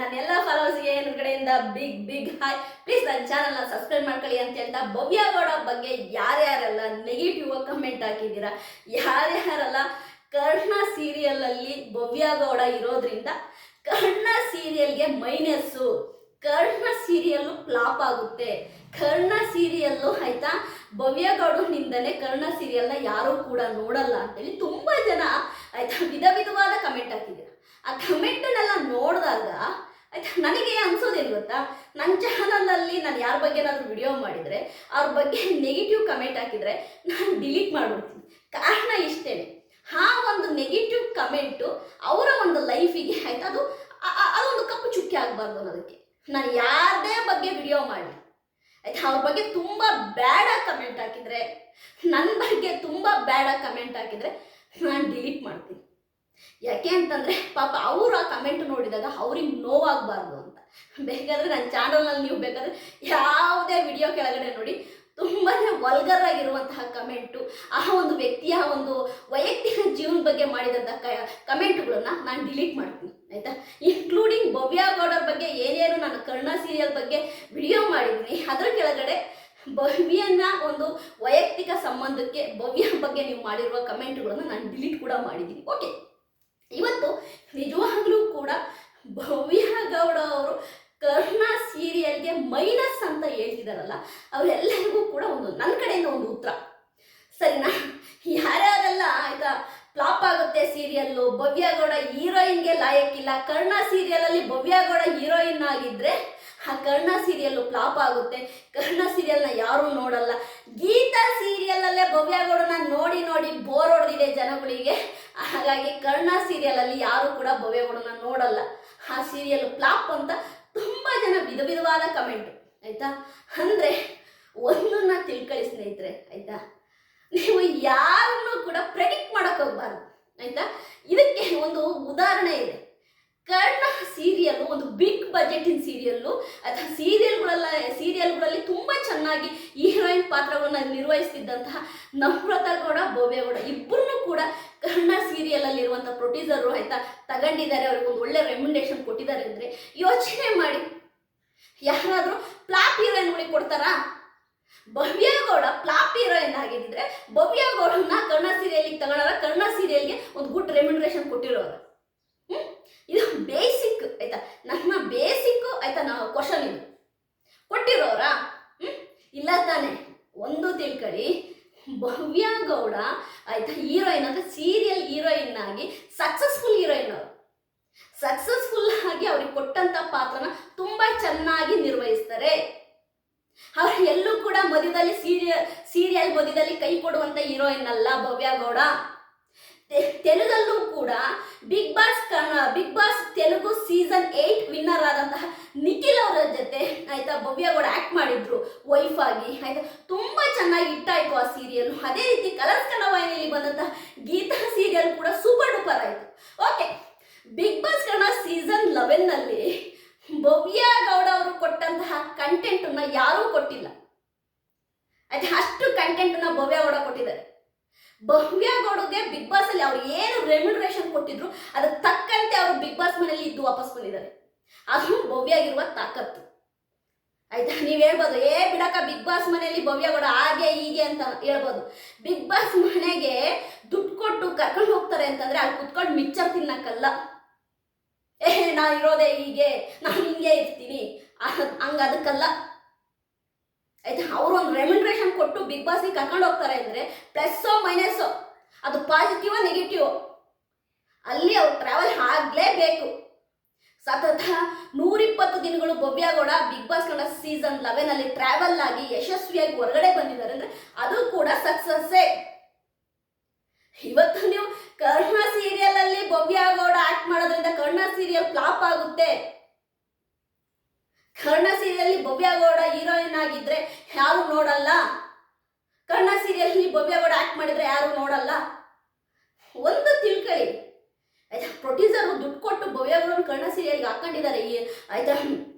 ನನ್ನೆಲ್ಲ ಫಾಲೋವರ್ಸ್ಗೆ ನನ್ನ ಕಡೆಯಿಂದ ಬಿಗ್ ಬಿಗ್ ಹಾಯ್. ಪ್ಲೀಸ್ ನನ್ನ ಚಾನಲ್ನ ಸಬ್ಸ್ಕ್ರೈಬ್ ಮಾಡ್ಕೊಳ್ಳಿ ಅಂತ ಹೇಳ್ತಾ, ಭವ್ಯ ಗೌಡ ಬಗ್ಗೆ ಯಾರ್ಯಾರೆಲ್ಲ ನೆಗೆಟಿವ್ ಕಮೆಂಟ್ ಹಾಕಿದ್ದೀರಾ, ಯಾರ್ಯಾರೆಲ್ಲ ಕರ್ಣ ಸೀರಿಯಲಲ್ಲಿ ಭವ್ಯ ಗೌಡ ಇರೋದ್ರಿಂದ ಕರ್ಣ ಸೀರಿಯಲ್ಗೆ ಮೈನಸ್ಸು, ಕರ್ಣ ಸೀರಿಯಲ್ಲು ಫ್ಲಾಪ್ ಆಗುತ್ತೆ, ಕರ್ಣ ಸೀರಿಯಲ್ಲು ಆಯ್ತಾ ಭವ್ಯ ಗೌಡನಿಂದಲೇ ಕರ್ಣ ಸೀರಿಯಲ್ನ ಯಾರೂ ಕೂಡ ನೋಡಲ್ಲ ಅಂತೇಳಿ ತುಂಬ ಜನ ಆಯ್ತಾ ವಿಧವಾದ ಕಮೆಂಟ್ ಹಾಕಿದ್ದೀರ. ಆ ಕಮೆಂಟನ್ನೆಲ್ಲ ನೋಡಿದಾಗ ಆಯ್ತಾ ನನಗೆ ಅನ್ಸೋದೇನು ಗೊತ್ತಾ, ನನ್ನ ಚಾನಲಲ್ಲಿ ನಾನು ಯಾರ ಬಗ್ಗೆ ಏನಾದರೂ ವಿಡಿಯೋ ಮಾಡಿದರೆ ಅವ್ರ ಬಗ್ಗೆ ನೆಗೆಟಿವ್ ಕಮೆಂಟ್ ಹಾಕಿದರೆ ನಾನು ಡಿಲೀಟ್ ಮಾಡಿಬಿಡ್ತೀನಿ. ಕಾರಣ ಇಷ್ಟೇ, ಆ ಒಂದು ನೆಗೆಟಿವ್ ಕಮೆಂಟು ಅವರ ಒಂದು ಲೈಫಿಗೆ ಆಯ್ತಾ ಅದೊಂದು ಕಪ್ಪು ಚುಕ್ಕೆ ಆಗಬಾರ್ದು ಅನ್ನೋದಕ್ಕೆ ನಾನು ಯಾರದೇ ಬಗ್ಗೆ ವಿಡಿಯೋ ಮಾಡಿ ಆಯ್ತಾ ಅವ್ರ ಬಗ್ಗೆ ತುಂಬ ಬ್ಯಾಡಾಗಿ ಕಮೆಂಟ್ ಹಾಕಿದರೆ, ನನ್ನ ಬಗ್ಗೆ ತುಂಬ ಬ್ಯಾಡಾಗಿ ಕಮೆಂಟ್ ಹಾಕಿದರೆ ನಾನು ಡಿಲೀಟ್ ಮಾಡ್ತೀನಿ. ಯಾಕೆ ಅಂತಂದರೆ ಪಾಪ ಅವರು ಆ ಕಮೆಂಟ್ ನೋಡಿದಾಗ ಅವ್ರಿಗೆ ನೋವಾಗಬಾರ್ದು ಅಂತ. ಬೇಕಾದರೆ ನನ್ನ ಚಾನಲ್ನಲ್ಲಿ ನೀವು ಬೇಕಾದರೆ ಯಾವುದೇ ವಿಡಿಯೋ ಕೆಳಗಡೆ ನೋಡಿ, ತುಂಬಾ ವಲ್ಗರ್ ಆಗಿರುವಂತಹ ಕಮೆಂಟು, ಆ ಒಂದು ವ್ಯಕ್ತಿಯ ಒಂದು ವೈಯಕ್ತಿಕ ಜೀವನದ ಬಗ್ಗೆ ಮಾಡಿದಂಥ ಕಮೆಂಟ್ಗಳನ್ನು ನಾನು ಡಿಲೀಟ್ ಮಾಡ್ತೀನಿ ಆಯಿತಾ. ಇನ್ಕ್ಲೂಡಿಂಗ್ ಭವ್ಯ ಗೌಡರ ಬಗ್ಗೆ ಏನೇನು ನಾನು ಕರ್ಣ ಸೀರಿಯಲ್ ಬಗ್ಗೆ ವಿಡಿಯೋ ಮಾಡಿದ್ದೀನಿ ಅದರ ಕೆಳಗಡೆ ಭವ್ಯನ ಒಂದು ವೈಯಕ್ತಿಕ ಸಂಬಂಧಕ್ಕೆ ಭವ್ಯ ಬಗ್ಗೆ ನೀವು ಮಾಡಿರುವ ಕಮೆಂಟ್ಗಳನ್ನು ನಾನು ಡಿಲೀಟ್ ಕೂಡ ಮಾಡಿದ್ದೀನಿ. ಓಕೆ, ಇವತ್ತು ನಿಜವಾಗ್ಲೂ ಕೂಡ ಭವ್ಯ ಗೌಡ ಅವರು ಕರ್ಣ ಸೀರಿಯಲ್ಗೆ ಮೈನಸ್ ಅಂತ ಹೇಳ್ತಿದಾರಲ್ಲ, ಅವರೆಲ್ಲರಿಗೂ ಕೂಡ ಒಂದು ನನ್ನ ಕಡೆಯಿಂದ ಒಂದು ಉತ್ತರ ಸರಿನಾ. ಯಾರ್ಯಾರೆಲ್ಲ ಆಯ್ತಾ ಫ್ಲಾಪ್ ಆಗುತ್ತೆ ಸೀರಿಯಲ್ಲು, ಭವ್ಯ ಗೌಡ ಹೀರೋಯಿನ್ಗೆ ಲಾಯಕ್ಕಿಲ್ಲ, ಕರ್ಣ ಸೀರಿಯಲಲ್ಲಿ ಭವ್ಯ ಗೌಡ ಹೀರೋಯಿನ್ ಆಗಿದ್ರೆ ಆ ಕರ್ಣ ಸೀರಿಯಲ್ಲು ಫ್ಲಾಪ್ ಆಗುತ್ತೆ, ಕರ್ಣ ಸೀರಿಯಲ್ನ ಯಾರೂ ನೋಡಲ್ಲ. ಗೀತಾ ಸೀರಿಯಲಲ್ಲೇ ಭವ್ಯ ಗೌಡನ ನೋಡಿ ನೋಡಿ ಬೋರ್ ಹೊಡೆದಿದೆ ಜನಗಳಿಗೆ, ಹಾಗಾಗಿ ಕರ್ಣ ಸೀರಿಯಲಲ್ಲಿ ಯಾರೂ ಕೂಡ ಭವ್ಯ ಗೌಡನ ನೋಡಲ್ಲ, ಆ ಸೀರಿಯಲ್ ಫ್ಲಾಪ್ ಅಂತ ತುಂಬ ಜನ ವಿಧವಾದ ಕಮೆಂಟು ಆಯಿತಾ. ಅಂದರೆ ಒಂದನ್ನ ತಿಳ್ಕೊಳ್ಳಿ ಸ್ನೇಹಿತರೆ ಆಯಿತಾ, ನೀವು ಯಾರನ್ನೂ ಕೂಡ ಪ್ರೆಡಿಕ್ಟ್ ಮಾಡೋಕ್ಕೆ ಹೋಗ್ಬಾರ್ದು ಆಯಿತಾ. ಇದಕ್ಕೆ ಒಂದು ಉದಾಹರಣೆ ಇದೆ. ಕರ್ಣ ಸೀರಿಯಲ್ಲು ಒಂದು ಬಿಗ್ ಬಜೆಟಿನ ಸೀರಿಯಲ್ಲು ಅಥವಾ ಸೀರಿಯಲ್ಗಳಲ್ಲಿ ತುಂಬ ಚೆನ್ನಾಗಿ ಹೀರೋಯಿನ್ ಪಾತ್ರಗಳನ್ನ ನಿರ್ವಹಿಸ್ತಿದ್ದಂತಹ ನಮ್ರತಾ ಗೌಡ, ಭವ್ಯ ಗೌಡ ಇಬ್ಬರನ್ನೂ ಕೂಡ ಕರ್ಣ ಸೀರಿಯಲಲ್ಲಿರುವಂಥ ಪ್ರೊಡ್ಯೂಸರು ಆಯಿತಾ ತಗೊಂಡಿದ್ದಾರೆ, ಅವ್ರಿಗೆ ಒಂದು ಒಳ್ಳೆ ರೆಮ್ಯುನರೇಷನ್ ಕೊಟ್ಟಿದ್ದಾರೆ ಅಂದರೆ ಯೋಚನೆ ಮಾಡಿ, ಯಾರಾದರೂ ಫ್ಲಾಪ್ ಹೀರೋಯಿನ್ಗಳಿಗೆ ಕೊಡ್ತಾರಾ? ಭವ್ಯ ಗೌಡ ಫ್ಲಾಪ್ ಹೀರೋಯಿನ್ ಆಗಿದ್ದರೆ ಭವ್ಯ ಗೌಡನ್ನ ಕರ್ಣ ಸೀರಿಯಲ್ಗೆ ತಗೊಳ್ಳೋರ, ಕರ್ಣ ಸೀರಿಯಲ್ಗೆ ಒಂದು ಗುಡ್ ರೆಮ್ಯುನರೇಷನ್ ಕೊಟ್ಟಿರೋರು. ಇದು ಬೇಸಿಕ್ ಆಯ್ತಾ, ನಮ್ಮ ಬೇಸಿಕ್ಕು ಆಯ್ತಾ ನಾವು ಕ್ವಶನ್ ಇದು ಕೊಟ್ಟಿರೋರಾ? ಇಲ್ಲ ತಾನೆ. ಒಂದು ತಿಳ್ಕೊಳ್ಳಿ, ಭವ್ಯ ಗೌಡ ಆಯ್ತಾ ಹೀರೋಯಿನ್ ಅಂತ ಸೀರಿಯಲ್ ಹೀರೋಯಿನ್ ಆಗಿ ಸಕ್ಸಸ್ಫುಲ್ ಹೀರೋಯಿನ್ ಅವರು, ಸಕ್ಸಸ್ಫುಲ್ ಆಗಿ ಅವ್ರಿಗೆ ಕೊಟ್ಟಂತ ಪಾತ್ರನ ತುಂಬ ಚೆನ್ನಾಗಿ ನಿರ್ವಹಿಸ್ತಾರೆ. ಅವ್ರು ಎಲ್ಲೂ ಕೂಡ ಮಧ್ಯದಲ್ಲಿ ಸೀರಿಯಲ್ ಮಧ್ಯದಲ್ಲಿ ಕೈ ಕೊಡುವಂಥ ಹೀರೋಯಿನ್ ಅಲ್ಲ ಭವ್ಯ ಗೌಡ. ತೆಲುಗಲ್ಲೂ ಕೂಡ Bigg Boss Telugu season 8 winner ಆದಂತಹ ನಿಖಿಲ್ ಅವರ ಜೊತೆ ಆಯ್ತಾ ಭವ್ಯ ಗೌಡ ಆ್ಯಕ್ಟ್ ಮಾಡಿದ್ರು ವೈಫ್ ಆಗಿ ಆಯ್ತಾ, ತುಂಬ ಚೆನ್ನಾಗಿ ಹಿಟ್ಟಾಯಿತು ಆ ಸೀರಿಯಲ್. ಅದೇ ರೀತಿ ಕಲರ್ಸ್ ಕನ್ನಡ ವಾಹಿನಿಯಲ್ಲಿ ಬಂದಂತಹ ಗೀತಾ ಸೀರಿಯಲ್ ಕೂಡ ಸೂಪರ್ ಡೂಪರ್ ಆಯಿತು. Okay, Bigg Boss Kannada season 11ನಲ್ಲಿ ಭವ್ಯ ಗೌಡ ಅವರು ಕೊಟ್ಟಂತಹ ಕಂಟೆಂಟನ್ನು ಯಾರೂ ಕೊಟ್ಟಿಲ್ಲ ಆಯ್ತಾ, ಅಷ್ಟು ಕಂಟೆಂಟನ್ನು ಭವ್ಯ ಗೌಡ ಕೊಟ್ಟಿದ್ದಾರೆ. ಭವ್ಯ ಗೌಡಗೆ ಬಿಗ್ ಬಾಸ್ ಅಲ್ಲಿ ಅವ್ರು ಏನು ರೆಮ್ಯುನರೇಷನ್ ಕೊಟ್ಟಿದ್ರು ಅದಕ್ಕೆ ತಕ್ಕಂತೆ ಅವರು ಬಿಗ್ ಬಾಸ್ ಮನೆಯಲ್ಲಿ ಇದ್ದು ವಾಪಸ್ ಬಂದಿದ್ದಾರೆ. ಅದು ಭವ್ಯಾಗಿರುವ ತಾಕತ್ತು ಆಯ್ತಾ. ನೀವು ಹೇಳ್ಬೋದು ಬಿಡಕ ಬಿಗ್ ಬಾಸ್ ಮನೆಯಲ್ಲಿ ಭವ್ಯ ಗೌಡ ಹಾಗೆ ಹೀಗೆ ಅಂತ ಹೇಳ್ಬೋದು. ಬಿಗ್ ಬಾಸ್ ಮನೆಗೆ ದುಡ್ಡು ಕೊಟ್ಟು ಕರ್ಕೊಂಡು ಹೋಗ್ತಾರೆ ಅಂತಂದ್ರೆ ಅಲ್ಲಿ ಕುತ್ಕೊಂಡು ಮಿಕ್ಚರ್ ತಿನ್ನಕ್ಕಲ್ಲ, ನಾನು ಇರೋದೇ ಹೀಗೆ, ನಾನು ಹಿಂಗೆ ಇರ್ತೀನಿ ಹಂಗ ಅದಕ್ಕಲ್ಲ ಆಯ್ತಾ. ಅವರು ಒಂದು ರೆಮ್ಯುನರೇಷನ್ ಕೊಟ್ಟು ಬಿಗ್ ಬಾಸ್ಗೆ ಕರ್ಕೊಂಡು ಹೋಗ್ತಾರೆ ಅಂದರೆ ಪ್ಲಸ್ಸೋ ಮೈನಸ್ಸೋ, ಅದು ಪಾಸಿಟಿವ್ ನೆಗೆಟಿವ್, ಅಲ್ಲಿ ಅವ್ರು ಟ್ರಾವೆಲ್ ಆಗಲೇಬೇಕು. ಸತತ 120 ದಿನಗಳು Bhavya Gowda Bigg Boss Kannada season 11ನಲ್ಲಿ ಟ್ರಾವೆಲ್ ಆಗಿ ಯಶಸ್ವಿಯಾಗಿ ಹೊರಗಡೆ ಬಂದಿದ್ದಾರೆ ಅಂದರೆ ಅದು ಕೂಡ ಸಕ್ಸಸ್ಸೇ. ಇವತ್ತು ನೀವು ಕರ್ಣ ಸೀರಿಯಲ್ ಅಲ್ಲಿ ಭವ್ಯ ಗೌಡ ಆಕ್ಟ್ ಮಾಡೋದ್ರಿಂದ ಕರ್ಣ ಸೀರಿಯಲ್ ಫ್ಲಾಪ್ ಆಗುತ್ತೆ. ಕರ್ಣ ಸೀರಿಯಲ್ ಭವ್ಯ ಗೌಡ ಹೀರೋಯಿನ್ ಆಗಿದ್ರೆ ಯಾರು ನೋಡಲ್ಲ, ಕರ್ಣ ಸೀರಿಯಲ್ ಭವ್ಯ ಗೌಡ ಆಕ್ಟ್ ಮಾಡಿದ್ರೆ ಯಾರು ನೋಡಲ್ಲ. ಒಂದು ತಿಳ್ಕೊಳ್ಳಿ ಆಯ್ತಾ, ಪ್ರೊಡ್ಯೂಸರ್ ದುಡ್ಡು ಕೊಟ್ಟು ಭವ್ಯ ಗೌಡ ಕರ್ಣ ಸೀರಿಯಲ್ಗೆ ಹಾಕೊಂಡಿದ್ದಾರೆ ಆಯ್ತಾ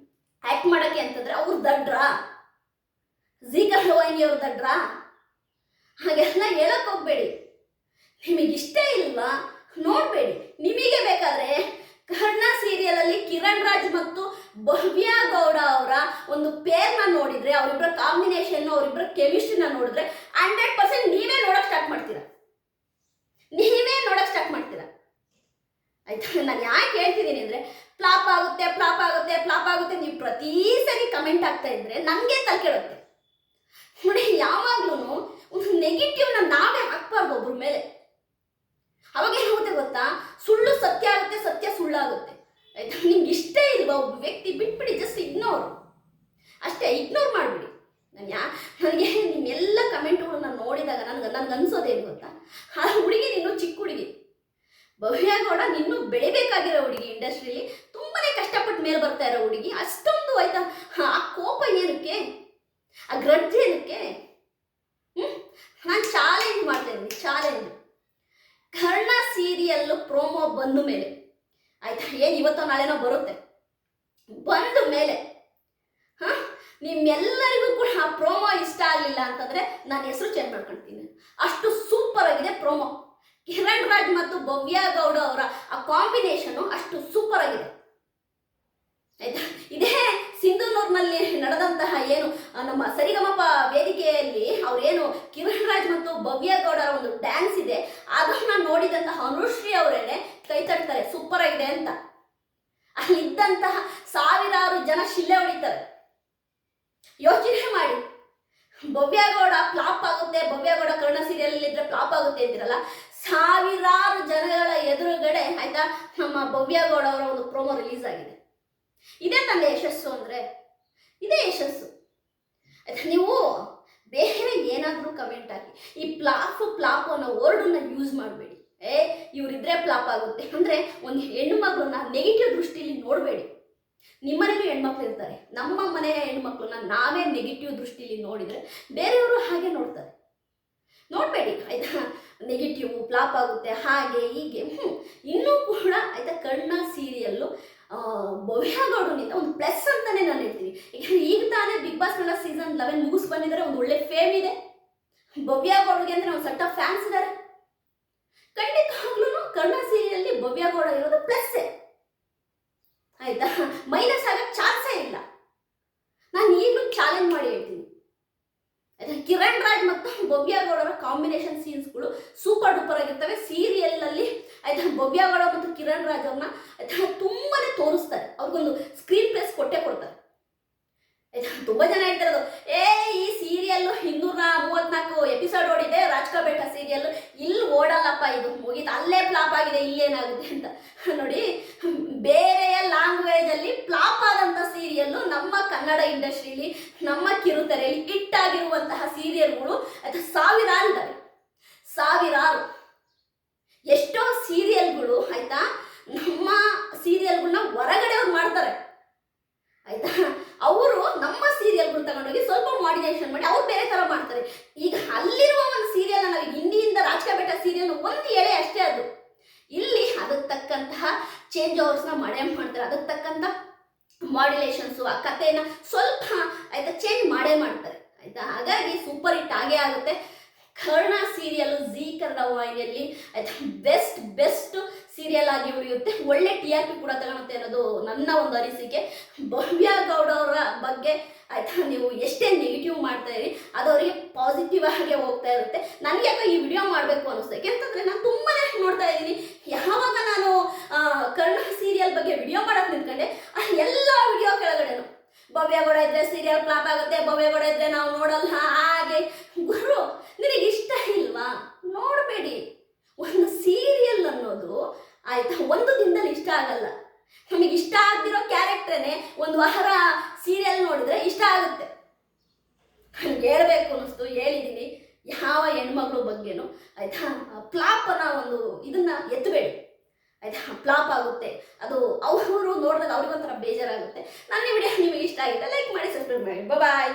ಆಕ್ಟ್ ಮಾಡಕ್ಕೆ ಅಂತಂದ್ರೆ ಅವ್ರು ದಡ್ರಾ? ಜೀ ಕನ್ನಡ ವಾಹಿನಿಯವ್ರು ದಡ್ರಾ? ಹಾಗೆಲ್ಲ ಹೇಳಕ್ ಹೋಗ್ಬೇಡಿ. ನಿಮಗಿಷ್ಟ ಇಲ್ವಾ ನೋಡಬೇಡಿ. ನಿಮಗೆ ಬೇಕಾದ್ರೆ ಕರ್ಣ ಸೀರಿಯಲ್ ಅಲ್ಲಿ ಕಿರಣ್ ರಾಜ್ ಮತ್ತು ಆಯ್ತಾ. ನಾನು ಯಾಕೆ ಹೇಳ್ತಿದ್ದೀನಿ ಅಂದರೆ, ಫ್ಲಾಪ್ ಆಗುತ್ತೆ ಫ್ಲಾಪ್ ಆಗುತ್ತೆ ಫ್ಲಾಪ್ ಆಗುತ್ತೆ ನೀವು ಪ್ರತಿ ಸರಿ ಕಮೆಂಟ್ ಆಗ್ತಾ ಇದ್ರೆ ನನಗೆ ತಲೆ ಕೆಡುತ್ತೆ ನೋಡಿ. ಯಾವಾಗ್ಲೂ ಒಂದು ನೆಗೆಟಿವ್ನ ನಾವೇ ಹಾಕ್ಬಾರ್ದು ಒಬ್ರ ಮೇಲೆ. ಅವಾಗ ಏನಾಗುತ್ತೆ ಗೊತ್ತಾ, ಸುಳ್ಳು ಸತ್ಯ ಆಗುತ್ತೆ, ಸತ್ಯ ಸುಳ್ಳಾಗುತ್ತೆ. ಆಯ್ತಾ. ನಿಮ್ಗೆ ಇಷ್ಟ ಇಲ್ವಾ ಒಬ್ಬ ವ್ಯಕ್ತಿ, ಬಿಟ್ಬಿಡಿ, ಜಸ್ಟ್ ಇಗ್ನೋರ್ ಅಷ್ಟೇ, ಇಗ್ನೋರ್ ಮಾಡಿಬಿಡಿ. ನನಗೆ ನಿಮ್ಮೆಲ್ಲ ಕಮೆಂಟ್ಗಳನ್ನ ನೋಡಿದಾಗ ನನಗೆ ಅನ್ಸೋದೇನು ಗೊತ್ತಾ, ಆ ಹುಡುಗಿ ನೀನು ಚಿಕ್ಕ ಹುಡುಗಿ, ಭವ್ಯ ಗೌಡ ನಿನ್ನೂ ಬೆಳಿಬೇಕಾಗಿರೋ ಹುಡುಗಿ, ಇಂಡಸ್ಟ್ರಿಯಲ್ಲಿ ತುಂಬಾನೇ ಕಷ್ಟಪಟ್ಟು ಮೇಲೆ ಬರ್ತಾ ಇರೋ ಹುಡುಗಿ, ಅಷ್ಟೊಂದು ಆಯ್ತಾ ಆ ಕೋಪ ಏನಕ್ಕೆ, ಆ ಗ್ರಡ್ಜ್ ಏನಕ್ಕೆ? ನಾನು ಚಾಲೆಂಜ್ ಮಾಡ್ತಾ ಇದ್ದೀನಿ, ಚಾಲೆಂಜ್. ಕರ್ಣ ಸೀರಿಯಲ್ಲು ಪ್ರೋಮೋ ಬಂದ ಮೇಲೆ ಆಯ್ತಾ, ಏನು ಇವತ್ತೋ ನಾಳೆನೋ ಬರುತ್ತೆ, ಬಂದ ಮೇಲೆ ನಿಮ್ಮೆಲ್ಲರಿಗೂ ಕೂಡ ಆ ಪ್ರೋಮೋ ಇಷ್ಟ ಆಗಲಿಲ್ಲ ಅಂತಂದರೆ ನಾನು ಹೆಸರು ಚೇಂಜ್ ಮಾಡ್ಕೊಳ್ತೀನಿ. ಅಷ್ಟು ಸೂಪರ್ ಆಗಿದೆ ಪ್ರೋಮೋ. ಕಿರಣ್ ರಾಜ್ ಮತ್ತು ಭವ್ಯ ಗೌಡ ಅವರ ಆ ಕಾಂಬಿನೇಷನು ಅಷ್ಟು ಸೂಪರ್ ಆಗಿದೆ ಆಯ್ತಾ. ಇದೇ ಸಿಂಧೂನೂರ್ನಲ್ಲಿ ನಡೆದಂತಹ ಏನು ನಮ್ಮ ಸರಿಗಮಪ ವೇದಿಕೆಯಲ್ಲಿ ಅವ್ರೇನು ಕಿರಣ್ ರಾಜ್ ಮತ್ತು ಭವ್ಯ ಗೌಡರ ಒಂದು ಡ್ಯಾನ್ಸ್ ಇದೆ, ಅದನ್ನ ನೋಡಿದಂತಹ ಅನುಶ್ರೀ ಅವರೇನೆ ಕೈ ತಟ್ತಾರೆ, ಸೂಪರ್ ಆಗಿದೆ ಅಂತ. ಅಲ್ಲಿದ್ದಂತಹ ಸಾವಿರಾರು ಜನ ಶಿಲ್ಲೆ ಹೊಡಿತಾರೆ. ಯೋಚನೆ ಮಾಡಿ, ಭವ್ಯ ಗೌಡ ಫ್ಲಾಪ್ ಆಗುತ್ತೆ, ಭವ್ಯ ಗೌಡ ಕರ್ಣ ಸೀರಿಯಲ್ ಇದ್ರೆ ಫ್ಲಾಪ್ ಆಗುತ್ತೆ ಅಂತಿರಲ್ಲ, ಸಾವಿರಾರು ಜನಗಳ ಎದುರುಗಡೆ ಆಯ್ತಾ ನಮ್ಮ ಭವ್ಯ ಗೌಡ ಅವರ ಒಂದು ಪ್ರೋಮೋ ರಿಲೀಸ್ ಆಗಿದೆ. ಇದೇ ನನ್ನ ಯಶಸ್ಸು ಅಂದರೆ, ಇದೇ ಯಶಸ್ಸು ಆಯ್ತಾ. ನೀವು ಬೇರೆ ಏನಾದರೂ ಕಮೆಂಟ್ ಹಾಕಿ, ಈ ಫ್ಲಾಪ್ ಅನ್ನೋ ವರ್ಡನ್ನ ಯೂಸ್ ಮಾಡಬೇಡಿ. ಇವರಿದ್ರೆ ಫ್ಲಾಪ್ ಆಗುತ್ತೆ ಅಂದರೆ ಒಂದು ಹೆಣ್ಣು ಮಗಳನ್ನ ನೆಗೆಟಿವ್ ದೃಷ್ಟಿಯಲ್ಲಿ ನೋಡಬೇಡಿ. ನಿಮ್ಮನೇಲೂ ಹೆಣ್ಮಕ್ಳು ಇರ್ತಾರೆ, ನಮ್ಮ ಮನೆಯ ಹೆಣ್ಮಕ್ಳನ್ನ ನಾವೇ ನೆಗೆಟಿವ್ ದೃಷ್ಟಿಲಿ ನೋಡಿದರೆ ಬೇರೆಯವರು ಹಾಗೆ ನೋಡ್ತಾರೆ. ನೋಡಬೇಡಿ ಆಯ್ತಾ, ನೆಗೆಟಿವ್ ಫ್ಲಾಪ್ ಆಗುತ್ತೆ ಹಾಗೆ ಹೀಗೆ. ಇನ್ನೂ ಕೂಡ ಆಯ್ತಾ ಕರ್ಣ ಸೀರಿಯಲ್ಲು ಭವ್ಯ ಗೌಡನಿಂದ ಒಂದು ಪ್ಲಸ್ ಅಂತಾನೆ ನಾನು ಹೇಳ್ತೀನಿ. ಈಗ ತಾನೇ ಬಿಗ್ ಬಾಸ್ ಕನ್ನಡ ಸೀಸನ್ 11 ಮುಗಿಸ್ ಬಂದಿದ್ದಾರೆ, ಒಂದು ಒಳ್ಳೆ ಫೇಮ್ ಇದೆ. ಭವ್ಯ ಗೌಡಗೆ ಅಂದರೆ ಒಂದು ಸೆಟ್ ಆಫ್ ಫ್ಯಾನ್ಸ್ ಇದ್ದಾರೆ. ಖಂಡಿತವಾಗ್ಲೂ ಕರ್ಣ ಸೀರಿಯಲ್ ಭವ್ಯ ಗೌಡ ಇರೋದು ಪ್ಲಸ್ಸೇ ಆಯ್ತಾ, ಮೈನಸ್ ಆಗಕ್ಕೆ ಚಾನ್ಸೇ ಇಲ್ಲ. ನಾನು ಈಗಲೂ ಚಾಲೆಂಜ್ ಮಾಡಿ ಹೇಳ್ತೀನಿ ಆಯ್ತಾ. ಕಿರಣ್ ರಾಜ್ ಮತ್ತು ಭವ್ಯ ಗೌಡರ ಕಾಂಬಿನೇಷನ್ ಸೀನ್ಸ್ಗಳು ಸೂಪರ್ ಡೂಪರ್ ಆಗಿರ್ತವೆ ಸೀರಿಯಲ್ನಲ್ಲಿ ಆಯ್ತಾ. ಭವ್ಯ ಗೌಡ ಮತ್ತು ಕಿರಣ್ ರಾಜ್ ಅವ್ರನ್ನ ಆಯ್ತಾ ತುಂಬಾನೇ ತೋರಿಸ್ತಾರೆ, ಅವ್ರಿಗೊಂದು ಸ್ಕ್ರೀನ್ ಪ್ಲೇಸ್ ಕೊಟ್ಟೆ ಕೊಡ್ತಾರೆ ಆಯ್ತಾ. ತುಂಬ ಜನ ಹೇಳ್ತಿರೋದು, ಈ ಸೀರಿಯಲ್ಲು 234 ಎಪಿಸೋಡ್ ಓಡಿದೆ ರಾಜ್ಕಾ ಬೇಟ ಸೀರಿಯಲ್, ಇಲ್ಲಿ ಓಡಲ್ಲಪ್ಪ, ಇದು ಮುಗೀತು, ಅಲ್ಲೇ ಫ್ಲಾಪ್ ಆಗಿದೆ, ಇಲ್ಲೇನಾಗುತ್ತೆ ಅಂತ. ನೋಡಿ, ಬೇರೆಯ ಲ್ಯಾಂಗ್ವೇಜಲ್ಲಿ ಫ್ಲಾಪ್ ಆದಂಥ ಸೀರಿಯಲ್ಲು ನಮ್ಮ ಕನ್ನಡ ಇಂಡಸ್ಟ್ರಿಯಲ್ಲಿ, ನಮ್ಮ ಕಿರುತೆರೆಯಲ್ಲಿ ಹಿಟ್ಟಾಗಿರುವಂತಹ ಸೀರಿಯಲ್ಗಳು ಅಥವಾ ಸಾವಿರಾರು ಇದ್ದಾವೆ, ಸಾವಿರಾರು. ಎಷ್ಟೋ ಸೀರಿಯಲ್ಗಳು ಆಯ್ತಾ ನಮ್ಮ ಸೀರಿಯಲ್ಗಳನ್ನ ಹೊರಗಡೆ ಅವ್ರು ಮಾಡ್ತಾರೆ ಆಯ್ತಾ. ಅವರು ನಮ್ಮ ಸೀರಿಯಲ್ಗಳು ತಗೊಂಡೋಗಿ ಸ್ವಲ್ಪ ಮಾಡಿನೇಷನ್ ಮಾಡಿ ಅವ್ರು ಬೇರೆ ಥರ ಮಾಡ್ತಾರೆ. ಈಗ ಅಲ್ಲಿರುವ ಒಂದು ಸೀರಿಯಲ್ ನಾವು ಹಿಂದಿಯಿಂದ ರಾಜ್ಕಾ ಬೇಟ ಸೀರಿಯಲ್ ಒಂದು ಎಳೆ ಅಷ್ಟೇ, ಅದು ಇಲ್ಲಿ ಅದಕ್ಕೆ ತಕ್ಕಂತಹ ಚೇಂಜ್ ಓವರ್ಸ್ನ ಮಾಡ್ತಾರೆ, ಅದಕ್ಕೆ ತಕ್ಕಂಥ ಮಾಡ್ಯುಲೇಷನ್ಸು, ಆ ಕಥೆನ ಸ್ವಲ್ಪ ಆಯ್ತಾ ಚೇಂಜ್ ಮಾಡ್ತಾರೆ ಆಯ್ತಾ. ಹಾಗಾಗಿ ಸೂಪರ್ ಹಿಟ್ ಆಗೇ ಆಗುತ್ತೆ. ಕರ್ಣ ಸೀರಿಯಲ್ ಜೀ ಕನ್ನಡ ವಾಹಿನಿಯಲ್ಲಿ ಆಯ್ತಾ ಬೆಸ್ಟ್ ಸೀರಿಯಲ್ ಆಗಿ ಉಳಿಯುತ್ತೆ, ಒಳ್ಳೆ TRP ಕೂಡ ತಗೊಳುತ್ತೆ ಅನ್ನೋದು ನನ್ನ ಒಂದು ಅನಿಸಿಕೆ. ಭವ್ಯ ಗೌಡ ಅವರ ಬಗ್ಗೆ ಆಯ್ತಾ ನೀವು ಎಷ್ಟೇ ನೆಗೆಟಿವ್ ಮಾಡ್ತಾ ಇರಿ, ಅದು ಅವರಿಗೆ ಪಾಸಿಟಿವ್ ಆಗಿ ಹೋಗ್ತಾ ಇರುತ್ತೆ. ನನಗೆ ಯಾಕೋ ಈ ವಿಡಿಯೋ ಮಾಡಬೇಕು ಅನ್ನಿಸ್ತು, ಯಾಕೆಂತಂದರೆ ನಾನು ತುಂಬಾ ನೋಡ್ತಾ ಇದ್ದೀನಿ, ಯಾವಾಗ ನಾನು ಕರ್ಣ ಸೀರಿಯಲ್ ಬಗ್ಗೆ ವಿಡಿಯೋ ಮಾಡೋಕೆ ನಿಂತ್ಕೊಂಡೆ ಎಲ್ಲ ವಿಡಿಯೋ ಕೆಳಗಡೆನು ಭವ್ಯ ಗೌಡ ಇದ್ರೆ ಸೀರಿಯಲ್ ಫ್ಲಾಪ್ ಆಗುತ್ತೆ, ಭವ್ಯ ಗೌಡ ಇದ್ರೆ ನಾವು ನೋಡಲ್ಲ, ಹಾಗೆ. ಗುರು, ನಿನಗೆ ಇಷ್ಟ ಇಲ್ವಾ ನೋಡಬೇಡಿ. ಒಂದು ಸೀರಿಯಲ್ ಅನ್ನೋದು ಆಯ್ತಾ ಒಂದು ದಿನದಲ್ಲಿ ಇಷ್ಟ ಆಗಲ್ಲ. ನಮಗೆ ಇಷ್ಟ ಆಗದಿರೋ ಕ್ಯಾರೆಕ್ಟರ್ನೇ ಒಂದು ವಾರ ಸೀರಿಯಲ್ ನೋಡಿದ್ರೆ ಇಷ್ಟ ಆಗುತ್ತೆ. ನನಗೆ ಹೇಳಬೇಕು ಅನ್ನಿಸ್ತು, ಹೇಳಿದ್ದೀನಿ. ಯಾವ ಹೆಣ್ಮಕ್ಳ ಬಗ್ಗೆನೂ ಆಯ್ತಾ ಫ್ಲಾಪ್ ಅನ್ನೋ ಒಂದು ಇದನ್ನ ಎತ್ತಬೇಡಿ ಆಯ್ತಾ. ಫ್ಲಾಪ್ ಆಗುತ್ತೆ, ಅದು ಅವರು ನೋಡಿದಾಗ ಅವ್ರಿಗೊಂಥರ ಬೇಜಾರಾಗುತ್ತೆ. ನನ್ನ ವಿಡಿಯೋ ನಿಮಗೆ ಇಷ್ಟ ಆಗಿದೆ ಲೈಕ್ ಮಾಡಿ, ಸಬ್ಸ್ಕ್ರೈಬ್ ಮಾಡಿ. ಬಾಯ್.